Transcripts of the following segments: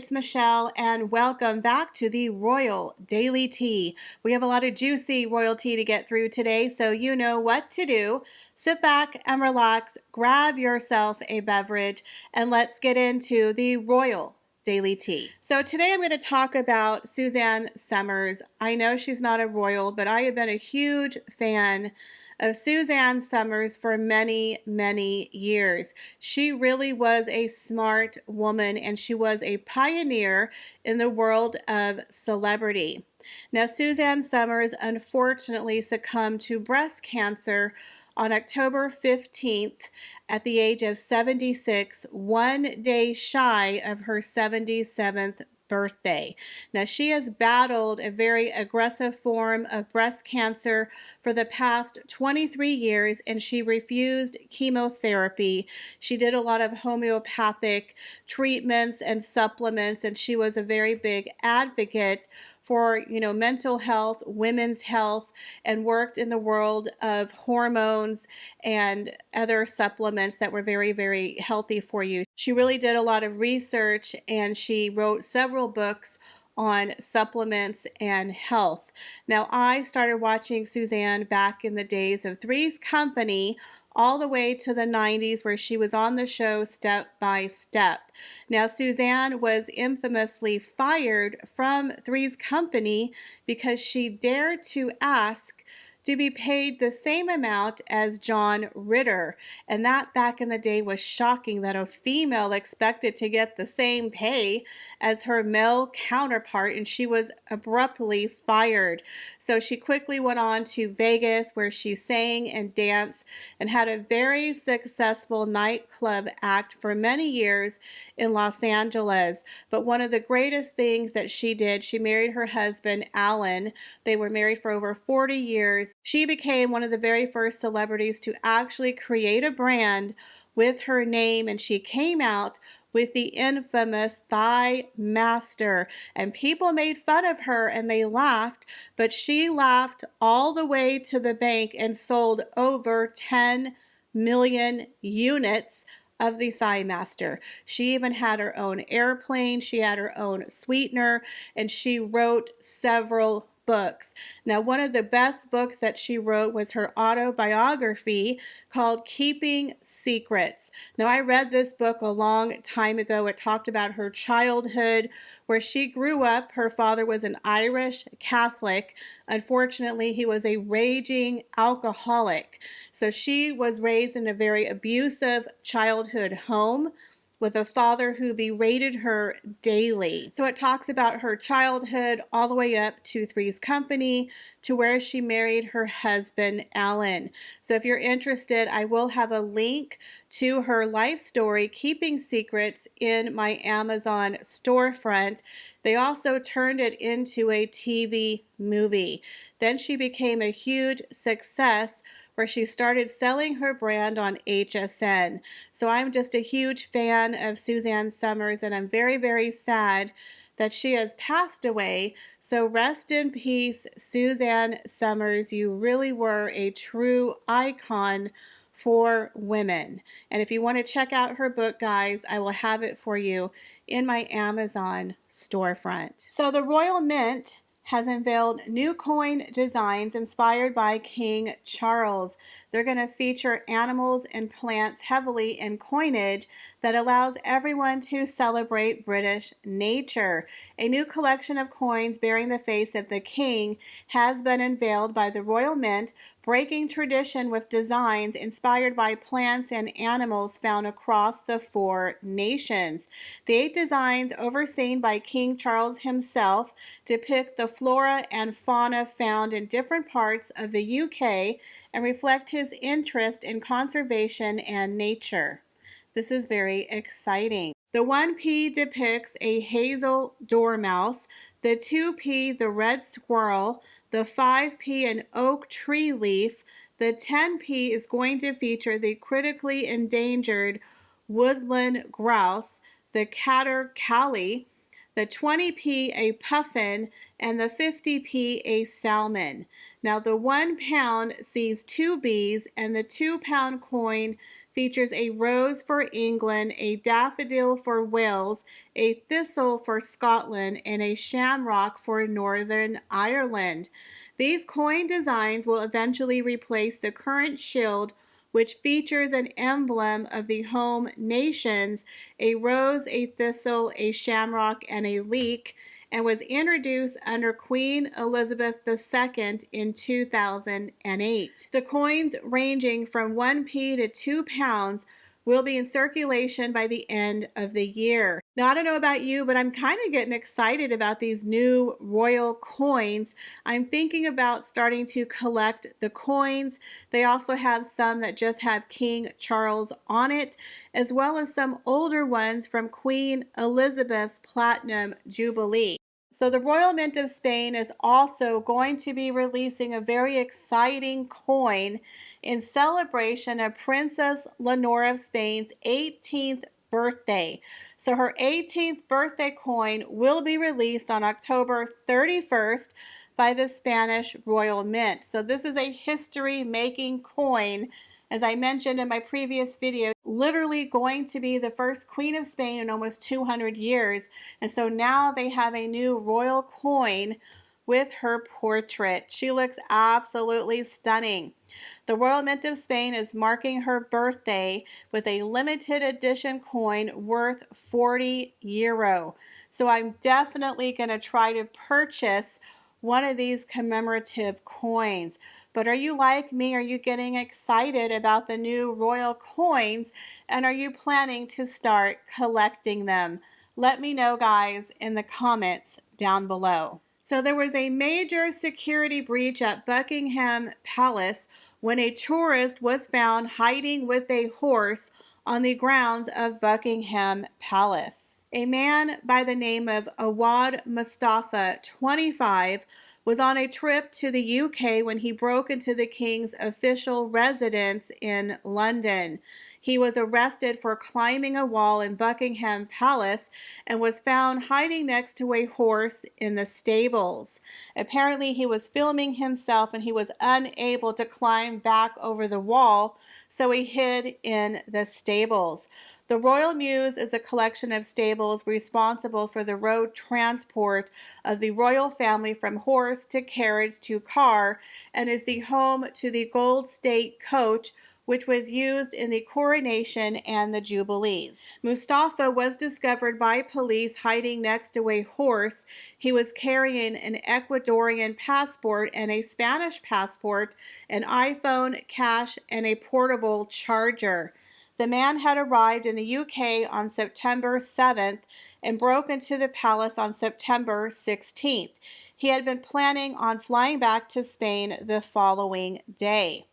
it's Michelle, and welcome back to the Royal Daily Tea. We have a lot of juicy royal tea to get through today, so you know what to do. Sit back and relax, grab yourself a beverage, and let's get into the Royal Daily Tea. So today I'm going to talk about Suzanne Somers. I know she's not a royal, but I have been a huge fan of Suzanne Somers for many, many years. She really was a smart woman, and she was a pioneer in the world of celebrity. Now, Suzanne Somers unfortunately succumbed to breast cancer on October 15th at the age of 76, one day shy of her 77th birthday. Now, she has battled a very aggressive form of breast cancer for the past 23 years, and she refused chemotherapy. She did a lot of homeopathic treatments and supplements, and she was a very big advocate for, mental health, women's health, and worked in the world of hormones and other supplements that were very, very healthy for you. She really did a lot of research, and she wrote several books on supplements and health. Now, I started watching Suzanne back in the days of Three's Company, all the way to the 90s, where she was on the show Step by Step. Now, Suzanne was infamously fired from Three's Company because she dared to ask to be paid the same amount as John Ritter. And that back in the day was shocking, that a female expected to get the same pay as her male counterpart, and she was abruptly fired. So she quickly went on to Vegas, where she sang and danced and had a very successful nightclub act for many years in Los Angeles. But one of the greatest things that she did, she married her husband, Alan. They were married for over 40 years. She became one of the very first celebrities to actually create a brand with her name, and she came out with the infamous Thigh Master, and people made fun of her and they laughed, but she laughed all the way to the bank and sold over 10 million units of the Thigh Master. She even had her own airplane, she had her own sweetener, and she wrote several books. Now, one of the best books that she wrote was her autobiography called Keeping Secrets. Now, I read this book a long time ago. It talked about her childhood, where she grew up. Her father was an Irish Catholic. Unfortunately, he was a raging alcoholic. So she was raised in a very abusive childhood home with a father who berated her daily. So it talks about her childhood all the way up to Three's Company, to where she married her husband, Alan. So if you're interested, I will have a link to her life story, Keeping Secrets, in my Amazon storefront. They also turned it into a TV movie. Then she became a huge success, where she started selling her brand on HSN. So I'm just a huge fan of Suzanne Somers, and I'm very, very sad that she has passed away. So rest in peace, Suzanne Somers. You really were a true icon for women. And if you want to check out her book, guys, I will have it for you in my Amazon storefront. So the Royal Mint has unveiled new coin designs inspired by King Charles. They're going to feature animals and plants heavily in coinage that allows everyone to celebrate British nature. A new collection of coins bearing the face of the King has been unveiled by the Royal Mint, breaking tradition with designs inspired by plants and animals found across the 4 nations. The 8 designs, overseen by King Charles himself, depict the flora and fauna found in different parts of the UK and reflect his interest in conservation and nature. This is very exciting. The 1p depicts a hazel dormouse, the 2p the red squirrel, the 5p an oak tree leaf, the 10p is going to feature the critically endangered woodland grouse, the catercaillie, the 20p a puffin, and the 50p a salmon. Now the £1 sees 2 bees, and the £2 coin features a rose for England, a daffodil for Wales, a thistle for Scotland, and a shamrock for Northern Ireland. These coin designs will eventually replace the current shield, which features an emblem of the home nations, a rose, a thistle, a shamrock, and a leek, and was introduced under Queen Elizabeth II in 2008. The coins, ranging from 1p to 2 pounds, will be in circulation by the end of the year. Now, I don't know about you, but I'm kind of getting excited about these new royal coins. I'm thinking about starting to collect the coins. They also have some that just have King Charles on it, as well as some older ones from Queen Elizabeth's Platinum Jubilee. So the Royal Mint of Spain is also going to be releasing a very exciting coin in celebration of Princess Leonore of Spain's 18th birthday. So her 18th birthday coin will be released on October 31st by the Spanish Royal Mint. So this is a history-making coin. As I mentioned in my previous video, literally going to be the first Queen of Spain in almost 200 years. And so now they have a new royal coin with her portrait. She looks absolutely stunning. The Royal Mint of Spain is marking her birthday with a limited edition coin worth 40 euro. So I'm definitely going to try to purchase one of these commemorative coins. But are you like me? Are you getting excited about the new royal coins? And are you planning to start collecting them? Let me know, guys, in the comments down below. So there was a major security breach at Buckingham Palace when a tourist was found hiding with a horse on the grounds of Buckingham Palace. A man by the name of Awad Mustafa, 25, was on a trip to the UK when he broke into the King's official residence in London. He was arrested for climbing a wall in Buckingham Palace and was found hiding next to a horse in the stables. Apparently, he was filming himself and he was unable to climb back over the wall, so he hid in the stables. The Royal Mews is a collection of stables responsible for the road transport of the royal family from horse to carriage to car, and is the home to the Gold State Coach, which was used in the coronation and the jubilees. Mustafa was discovered by police hiding next to a horse. He was carrying an Ecuadorian passport and a Spanish passport, an iPhone, cash, and a portable charger. The man had arrived in the UK on September 7th and broke into the palace on September 16th. He had been planning on flying back to Spain the following day.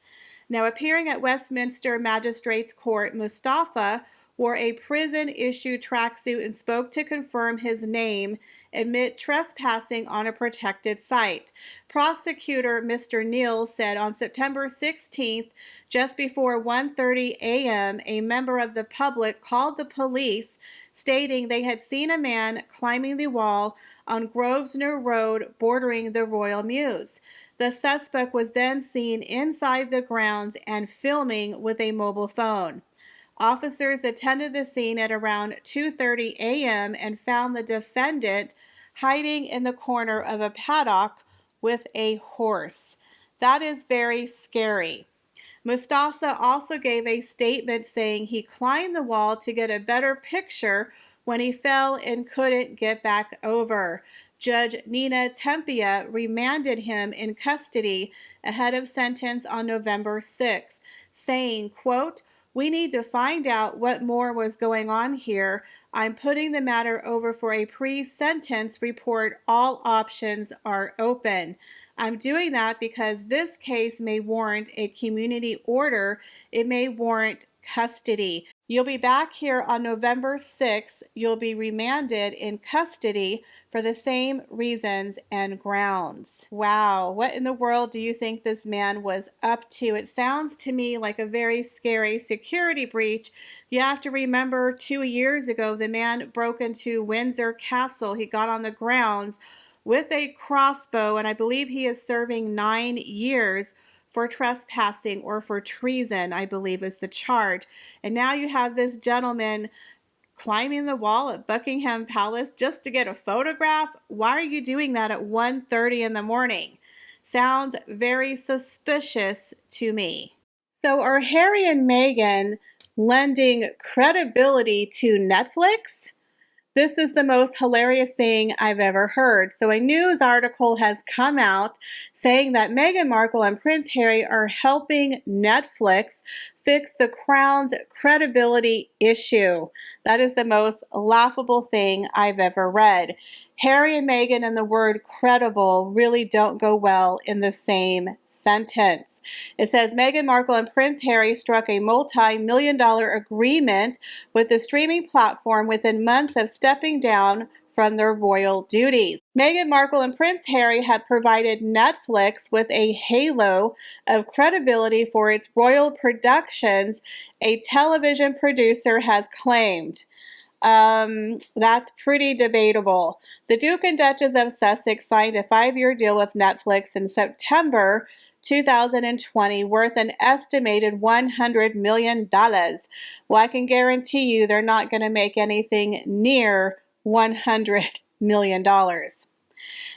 Now, appearing at Westminster Magistrates Court, Mustafa wore a prison-issued tracksuit and spoke to confirm his name amid trespassing on a protected site. Prosecutor Mr. Neal said on September 16th, just before 1:30 a.m., a member of the public called the police, stating they had seen a man climbing the wall on Grosvenor Road bordering the Royal Mews. The suspect was then seen inside the grounds and filming with a mobile phone. Officers attended the scene at around 2:30 a.m. and found the defendant hiding in the corner of a paddock with a horse. That is very scary. Mustafa also gave a statement saying he climbed the wall to get a better picture when he fell and couldn't get back over. Judge Nina Tempia remanded him in custody ahead of sentence on November 6, saying, quote, "We need to find out what more was going on here. I'm putting the matter over for a pre-sentence report. All options are open. I'm doing that because this case may warrant a community order. It may warrant custody. You'll be back here on November 6th. You'll be remanded in custody for the same reasons and grounds." Wow, what in the world do you think this man was up to? It sounds to me like a very scary security breach. You have to remember 2 years ago, the man broke into Windsor Castle. He got on the grounds with a crossbow, and I believe he is serving 9 years for trespassing or for treason, I believe is the charge. And now you have this gentleman climbing the wall at Buckingham Palace just to get a photograph. Why are you doing that at 1:30 in the morning? Sounds very suspicious to me. So are Harry and Meghan lending credibility to Netflix? This is the most hilarious thing I've ever heard. So a news article has come out saying that Meghan Markle and Prince Harry are helping Netflix fix the Crown's credibility issue. That is the most laughable thing I've ever read. Harry and Meghan and the word credible really don't go well in the same sentence. It says Meghan Markle and Prince Harry struck a multi-million-dollar agreement with the streaming platform within months of stepping down from their royal duties. Meghan Markle and Prince Harry have provided Netflix with a halo of credibility for its royal productions, a television producer has claimed. That's pretty debatable. The Duke and Duchess of Sussex signed a 5-year deal with Netflix in September 2020 worth an estimated $100 million. Well, I can guarantee you they're not going to make anything near $100 million.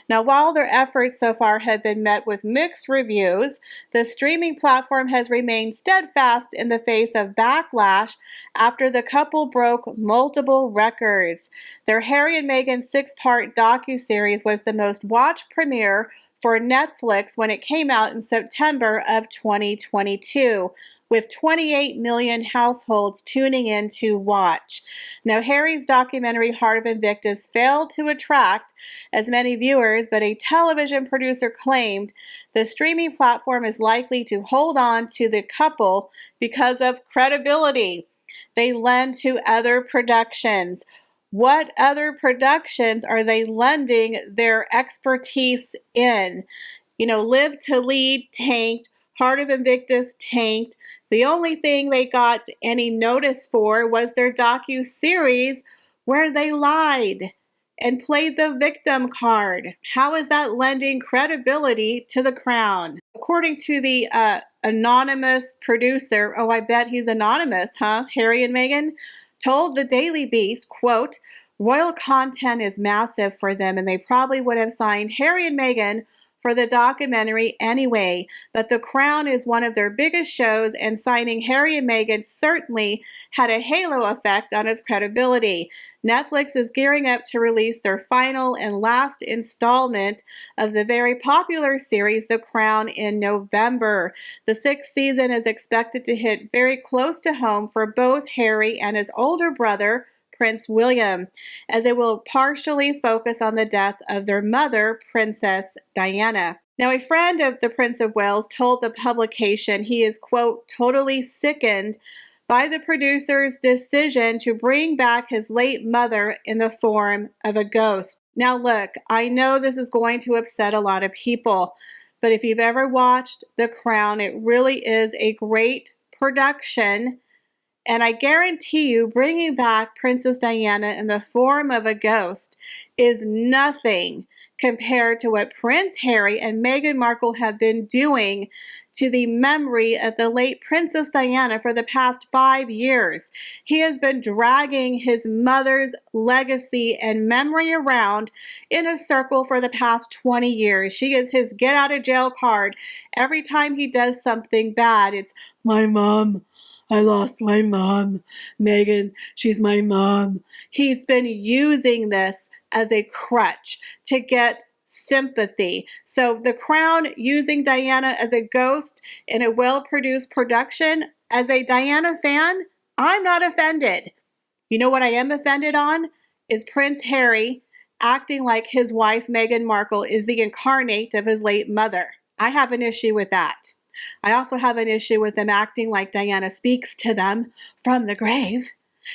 Now, while their efforts so far have been met with mixed reviews, the streaming platform has remained steadfast in the face of backlash after the couple broke multiple records. Their Harry and Meghan 6-part docuseries was the most watched premiere for Netflix when it came out in September of 2022. With 28 million households tuning in to watch. Now, Harry's documentary Heart of Invictus failed to attract as many viewers, but a television producer claimed the streaming platform is likely to hold on to the couple because of credibility. They lend to other productions. What other productions are they lending their expertise in? You know, Live to Lead tanked, Heart of Invictus tanked. The only thing they got any notice for was their docu-series where they lied and played the victim card. How is that lending credibility to the Crown? According to the anonymous producer, oh, I bet he's anonymous, huh? Harry and Meghan told the Daily Beast, quote, royal content is massive for them and they probably would have signed Harry and Meghan for the documentary anyway, but The Crown is one of their biggest shows and signing Harry and Meghan certainly had a halo effect on its credibility. Netflix is gearing up to release their final and last installment of the very popular series The Crown in November. The 6th season is expected to hit very close to home for both Harry and his older brother, Prince William, as it will partially focus on the death of their mother, Princess Diana. Now, a friend of the Prince of Wales told the publication he is, quote, totally sickened by the producer's decision to bring back his late mother in the form of a ghost. Now, look, I know this is going to upset a lot of people, but if you've ever watched The Crown, it really is a great production. And I guarantee you, bringing back Princess Diana in the form of a ghost is nothing compared to what Prince Harry and Meghan Markle have been doing to the memory of the late Princess Diana for the past 5 years. He has been dragging his mother's legacy and memory around in a circle for the past 20 years. She is his get out of jail card. Every time he does something bad, it's, my mom. I lost my mom. Meghan, she's my mom. He's been using this as a crutch to get sympathy. So The Crown using Diana as a ghost in a well-produced production, as a Diana fan, I'm not offended. You know what I am offended on? Is Prince Harry acting like his wife Meghan Markle is the incarnate of his late mother. I have an issue with that. I also have an issue with them acting like Diana speaks to them from the grave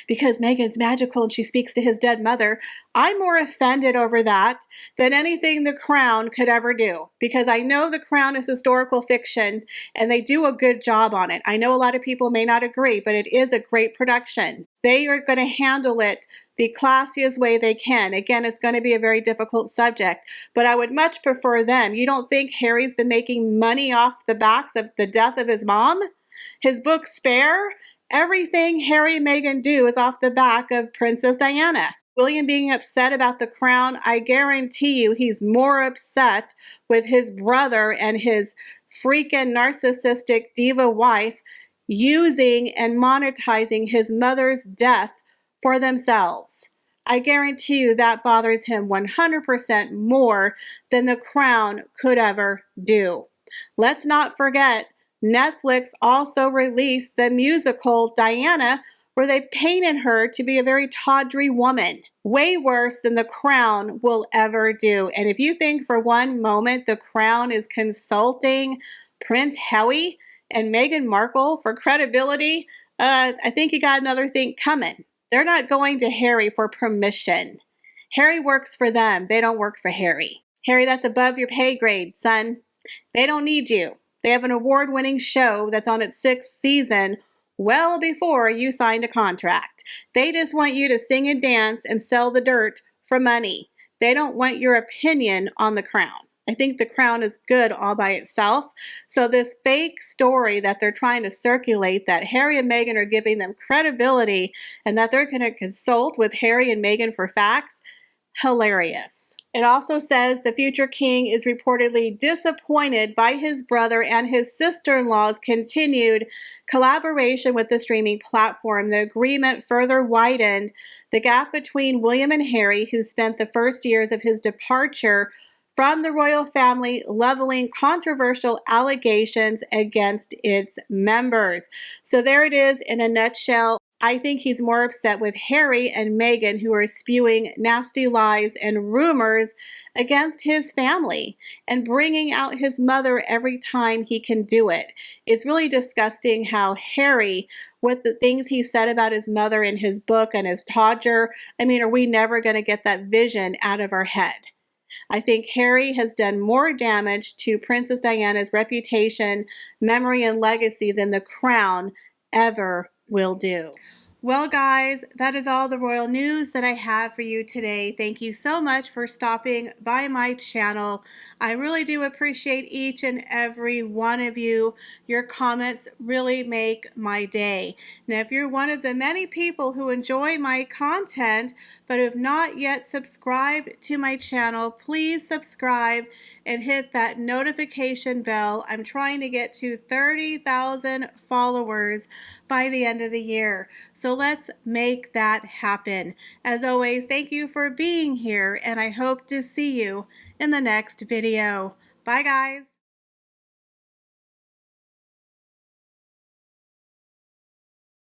because Meghan's magical and she speaks to his dead mother. I'm more offended over that than anything The Crown could ever do, because I know The Crown is historical fiction and they do a good job on it. I know a lot of people may not agree, but it is a great production. They are going to handle it the classiest way they can. Again, it's going to be a very difficult subject, but I would much prefer them. You don't think Harry's been making money off the backs of the death of his mom? His book Spare? Everything Harry and Meghan do is off the back of Princess Diana. William being upset about the crown, I guarantee you he's more upset with his brother and his freaking narcissistic diva wife using and monetizing his mother's death for themselves. I guarantee you that bothers him 100% more than the crown could ever do. Let's not forget, Netflix also released the musical Diana, where they painted her to be a very tawdry woman. Way worse than the crown will ever do. And if you think for one moment the crown is consulting Prince Harry and Meghan Markle for credibility, I think you got another thing coming. They're not going to Harry for permission. Harry works for them. They don't work for Harry. Harry, that's above your pay grade, son. They don't need you. They have an award-winning show that's on its 6th season well before you signed a contract. They just want you to sing and dance and sell the dirt for money. They don't want your opinion on the crown. I think the crown is good all by itself. So this fake story that they're trying to circulate, that Harry and Meghan are giving them credibility and that they're going to consult with Harry and Meghan for facts, hilarious. It also says the future king is reportedly disappointed by his brother and his sister-in-law's continued collaboration with the streaming platform. The agreement further widened the gap between William and Harry, who spent the first years of his departure from the royal family leveling controversial allegations against its members. So there it is in a nutshell. I think he's more upset with Harry and Meghan, who are spewing nasty lies and rumors against his family and bringing out his mother every time he can do it. It's really disgusting how Harry, with the things he said about his mother in his book and his todger, I mean, are we never going to get that vision out of our head? I think Harry has done more damage to Princess Diana's reputation, memory, and legacy than the crown ever will do. Well, guys, that is all the royal news that I have for you today. Thank you so much for stopping by my channel. I really do appreciate each and every one of you. Your comments really make my day. Now, if you're one of the many people who enjoy my content but have not yet subscribed to my channel, please subscribe and hit that notification bell. I'm trying to get to 30,000 followers by the end of the year. So let's make that happen. As always, thank you for being here, and I hope to see you in the next video. Bye, guys.